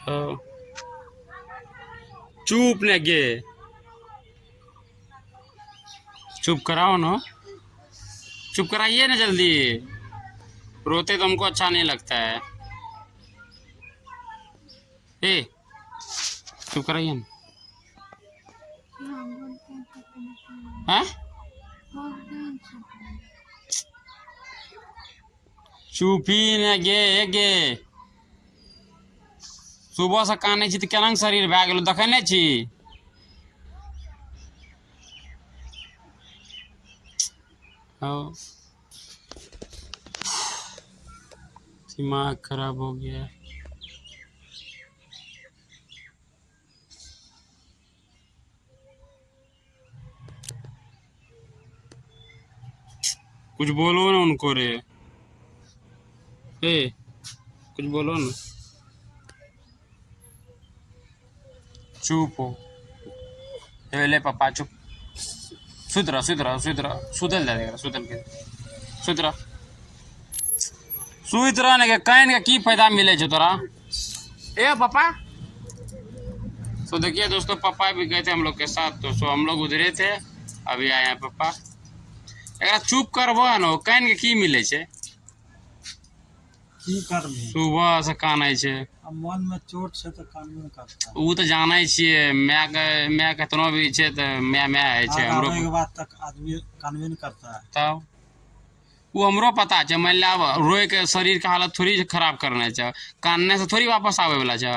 हाँ। चुप ने गे, चुप कराओ ना, चुप कराइए ना जल्दी। रोते तो हमको अच्छा नहीं लगता है। ए, चुप कराइए ना। हैं? चुप ही ने गे। सुबह से कानै छी तऽ केना शरीर भए गेल देखै नहि छी। हाँ। दिमाग खराब हो गया। कुछ बोलो ना उनको रे। ए, कुछ बोलो ना। चुप हो। ले पापा चुप। सुत रह सुतल जा देगा सुतल के सुत रह। सुत रह ने के कान के की फायदा मिले छे तोरा। ए पापा। तो देखिए दोस्तों पापा भी गए थे हम लोग के साथ, तो हम लोग उधरे थे, अभी आए हैं पापा। एकरा चुप करबो न कान के की मिले छे। सुबह से कानै छे। मन में चोट छे तो कानून करता उ तो जानै छिए, मैं केतनो भी छे तो मैं है छे हमरो के बाद तक आदमी कानून करता है। तब वो हमरो पता छे। मान ला रोए के शरीर के हालत थोड़ी खराब करना छे, कानने से थोड़ी वापस आवे वाला छे।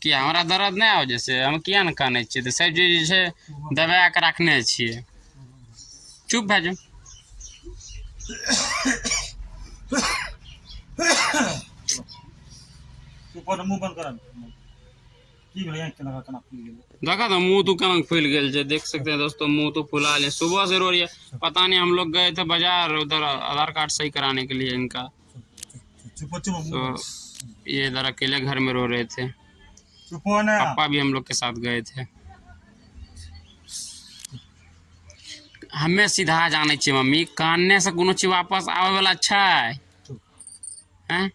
कि हमरा दर्द नहीं हो जैसे हम किया न कानै छिए, तो सब चीज छे दबा के रखने छिए। चुप भे जाओ। ऊपर मुंह बंद कर। देखा था मुंह तो केना फूल गेल छे, देख सकते हैं दोस्तों मुंह तो फुला ले। सुबह से रो रही है, पता नहीं हम लोग गए थे बाजार उधर आधार कार्ड सही कराने के लिए इनका, तो ये इधर अकेले घर में रो रहे थे। पापा भी हम लोग के साथ गए थे। हमें सीधा जाने छे मम्मी, कानने से कोनो चीज वापस आवे वाला छै हैं?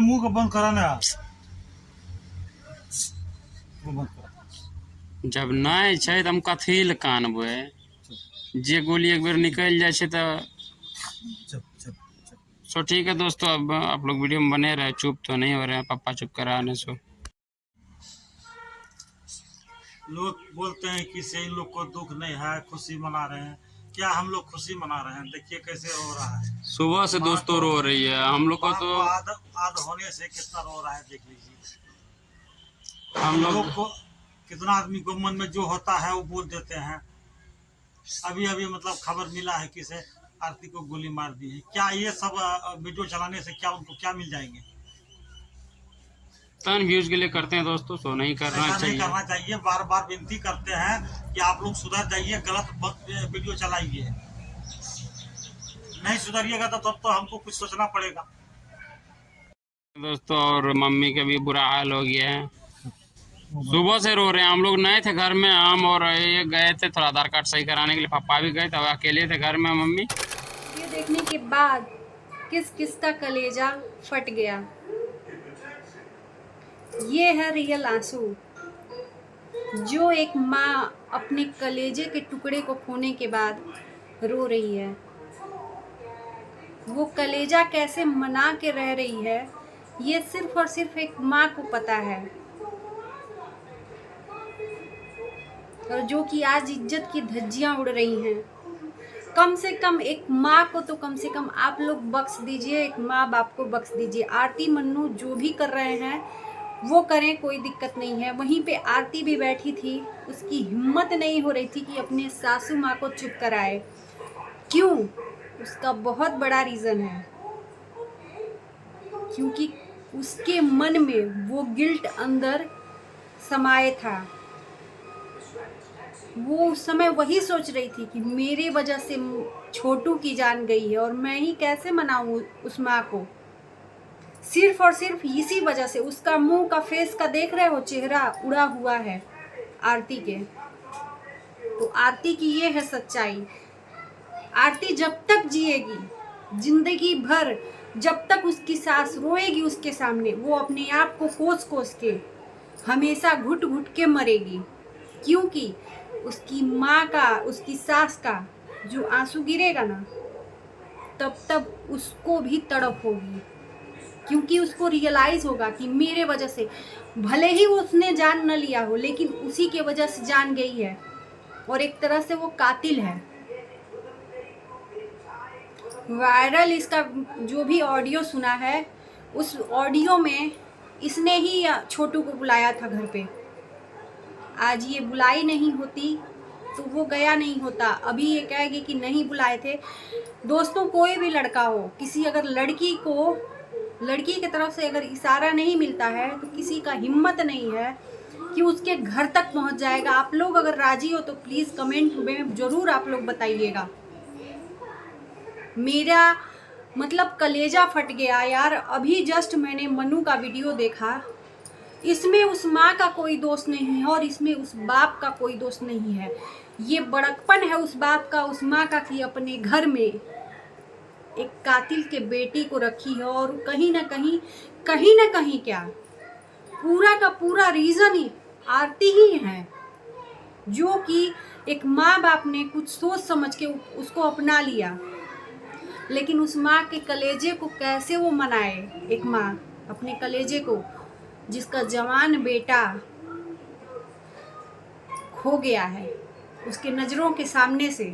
मुंह को बंद करा ना। जब नहीं छै तो हम कथी ले कानबे। जे गोली एक बेर निकल जाए छे तो सो ठीक है दोस्तों, अब आप लोग वीडियो में बने रहे, चुप तो नहीं हो रहे हैं पापा चुप कराने से। लोग बोलते हैं कि से इन लोग को दुख नहीं है, खुशी मना रहे हैं। क्या हम लोग खुशी मना रहे हैं? देखिए कैसे रो रहा है। सुबह से दोस्तों रो रही है, हम लोग को तो आध होने से कितना रो रहा है देख लीजिए। हम लोग को कितना आदमी को मन में जो होता है वो बोल देते हैं। अभी अभी मतलब खबर मिला है कि से आरती को गोली मार दी है। क्या ये सब वीडियो चलाने से क्या उनको क्या मिल जाएंगे? टन व्यूज के लिए करते हैं दोस्तों, सो नहीं करना चाहिए। नहीं करना चाहिए। बार बार विनती करते हैं कि आप लोग सुधर जाइए, गलत वीडियो चलाइए। नहीं सुधरिएगा तो तब तो हमको कुछ सोचना पड़ेगा दोस्तों। और मम्मी का भी बुरा हाल हो गया है, सुबह से रो रहे हैं। हम लोग नए थे घर में, हम और ये गए थे थोड़ा आधार कार्ड सही कराने के लिए, पापा भी गए थे, अकेले थे घर में। मम्मी ये देखने के बाद किस किस का कलेजा फट गया। ये है रियल आंसू जो एक माँ अपने कलेजे के टुकड़े को खोने के बाद रो रही है। वो कलेजा कैसे मना के रह रही है, ये सिर्फ और सिर्फ एक माँ को पता है। और जो कि आज इज्जत की धज्जियां उड़ रही हैं। कम से कम एक माँ को तो कम से कम आप लोग बख्श दीजिए, एक माँ बाप को बख्श दीजिए। आरती मन्नू जो भी कर रहे हैं वो करें, कोई दिक्कत नहीं है। वहीं पे आरती भी बैठी थी, उसकी हिम्मत नहीं हो रही थी कि अपने सासू माँ को चुप कराए। क्यों? उसका बहुत बड़ा रीज़न है, क्योंकि उसके मन में वो गिल्ट अंदर समाये था। वो उस समय वही सोच रही थी कि मेरे वजह से छोटू की जान गई है और मैं ही कैसे मनाऊं उस माँ को। सिर्फ और सिर्फ इसी वजह से उसका मुंह का फेस का देख रहे हो, चेहरा उड़ा हुआ है आरती के। तो आरती की ये है सच्चाई। आरती जब तक जिएगी, जिंदगी भर जब तक उसकी सास रोएगी उसके सामने, वो अपने आप को कोस कोस के हमेशा घुट घुट के मरेगी, क्योंकि उसकी माँ का, उसकी सास का जो आंसू गिरेगा ना, तब तब उसको भी तड़प होगी, क्योंकि उसको रियलाइज होगा कि मेरे वजह से, भले ही उसने जान न लिया हो, लेकिन उसी के वजह से जान गई है और एक तरह से वो कातिल है। वायरल इसका जो भी ऑडियो सुना है, उस ऑडियो में इसने ही छोटू को बुलाया था घर पे। आज ये बुलाई नहीं होती तो वो गया नहीं होता। अभी ये कहेगी कि नहीं बुलाए थे। दोस्तों, कोई भी लड़का हो, किसी अगर लड़की को, लड़की की तरफ से अगर इशारा नहीं मिलता है तो किसी का हिम्मत नहीं है कि उसके घर तक पहुंच जाएगा। आप लोग अगर राजी हो तो प्लीज़ कमेंट में ज़रूर आप लोग बताइएगा। मेरा मतलब कलेजा फट गया यार। अभी जस्ट मैंने मनु का वीडियो देखा, इसमें उस माँ का कोई दोष नहीं है और इसमें उस बाप का कोई दोष नहीं है। ये बड़कपन है उस बाप का, उस माँ का, कि अपने घर में एक कातिल के बेटी को रखी है। और कहीं ना कहीं क्या, पूरा का पूरा रीज़न ही आरती ही है, जो कि एक माँ बाप ने कुछ सोच समझ के उसको अपना लिया। लेकिन उस माँ के कलेजे को कैसे वो मनाए, एक माँ अपने कलेजे को, जिसका जवान बेटा खो गया है उसके नज़रों के सामने से।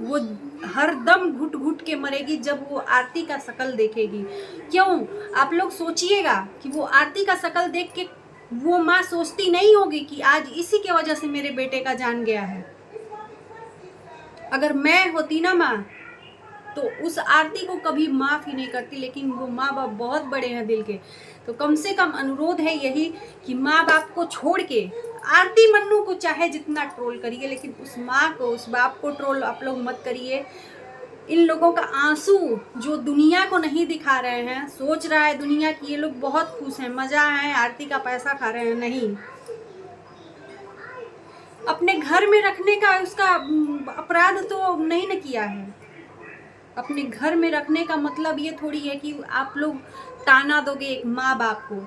वो हर दम घुट घुट के मरेगी जब वो आरती का शकल देखेगी। क्यों, आप लोग सोचिएगा कि वो आरती का शकल देख के वो माँ सोचती नहीं होगी कि आज इसी के वजह से मेरे बेटे का जान गया है। अगर मैं होती ना माँ, तो उस आरती को कभी माफ़ ही नहीं करती। लेकिन वो माँ बाप बहुत बड़े हैं दिल के, तो कम से कम अनुरोध है यही कि माँ बाप को छोड़ के आरती मन्नू को चाहे जितना ट्रोल करिए, लेकिन उस माँ को, उस बाप को ट्रोल आप लोग मत करिए। इन लोगों का आंसू जो दुनिया को नहीं दिखा रहे हैं, सोच रहा है दुनिया कि ये लोग बहुत खुश हैं, मज़ा है, आरती का पैसा खा रहे हैं। नहीं, अपने घर में रखने का उसका अपराध तो नहीं न किया है। अपने घर में रखने का मतलब ये थोड़ी है कि आप लोग ताना दोगे एक माँ बाप को।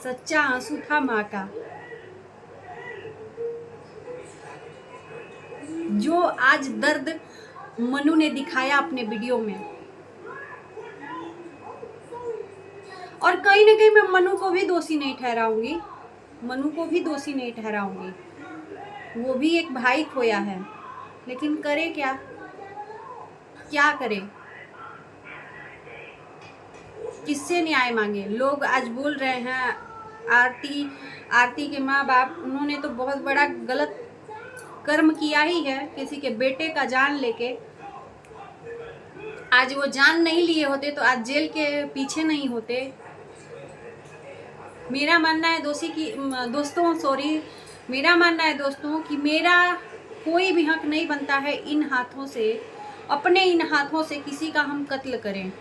सच्चा आंसू था माँ का, जो आज दर्द मनु ने दिखाया अपने वीडियो में। और कहीं ना कहीं मैं मनु को भी दोषी नहीं ठहराऊंगी, मनु को भी दोषी नहीं ठहराऊंगी। वो भी एक भाई खोया है, लेकिन करे क्या, क्या करे, किससे न्याय मांगे। लोग आज बोल रहे हैं आरती के माँ बाप, उन्होंने तो बहुत बड़ा गलत कर्म किया ही है, किसी के बेटे का जान लेके। आज वो जान नहीं लिए होते तो आज जेल के पीछे नहीं होते। मेरा मानना है मेरा मानना है दोस्तों कि मेरा कोई भी हक नहीं बनता है इन हाथों से, अपने इन हाथों से किसी का हम कत्ल करें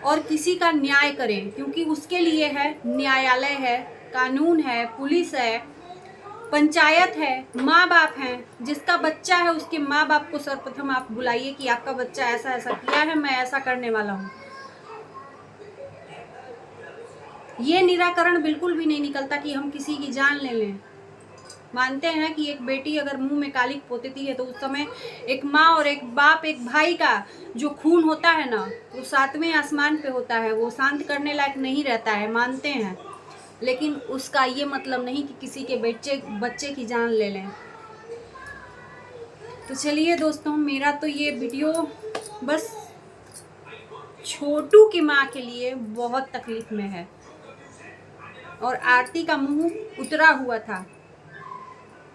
और किसी का न्याय करें, क्योंकि उसके लिए है न्यायालय है, कानून है, पुलिस है, पंचायत है, माँ बाप हैं। जिसका बच्चा है उसके माँ बाप को सर्वप्रथम आप बुलाइए कि आपका बच्चा ऐसा ऐसा किया है, मैं ऐसा करने वाला हूँ। ये निराकरण बिल्कुल भी नहीं निकलता कि हम किसी की जान ले लें। मानते हैं कि एक बेटी अगर मुंह में कालिक पोतती है तो उस समय एक माँ और एक बाप, एक भाई का जो खून होता है ना, वो 7वें आसमान पे होता है, वो शांत करने लायक नहीं रहता है, मानते हैं। लेकिन उसका ये मतलब नहीं कि किसी के बच्चे की जान ले लें। तो चलिए दोस्तों, मेरा तो ये वीडियो बस छोटू की माँ के लिए बहुत तकलीफ में है। और आरती का मुंह उतरा हुआ था,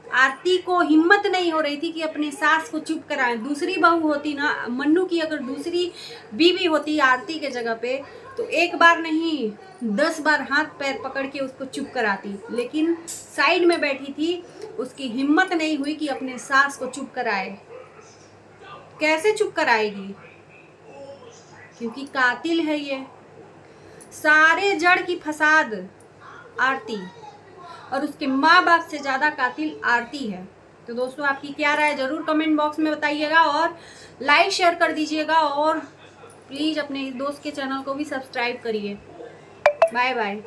आरती को हिम्मत नहीं हो रही थी कि अपने सास को चुप कराएं। दूसरी बहू होती ना, मन्नू की अगर दूसरी बीवी होती आरती के जगह पे, तो एक बार नहीं 10 बार हाथ पैर पकड़ के उसको चुप कराती। लेकिन साइड में बैठी थी, उसकी हिम्मत नहीं हुई कि अपने सास को चुप कराए। कैसे चुप कराएगी, क्योंकि कातिल है ये। सारे जड़ की फसाद आरती, और उसके माँ बाप से ज़्यादा कातिल आरती है। तो दोस्तों आपकी क्या राय जरूर कमेंट बॉक्स में बताइएगा और लाइक शेयर कर दीजिएगा और प्लीज़ अपने दोस्त के चैनल को भी सब्सक्राइब करिए। Bye bye.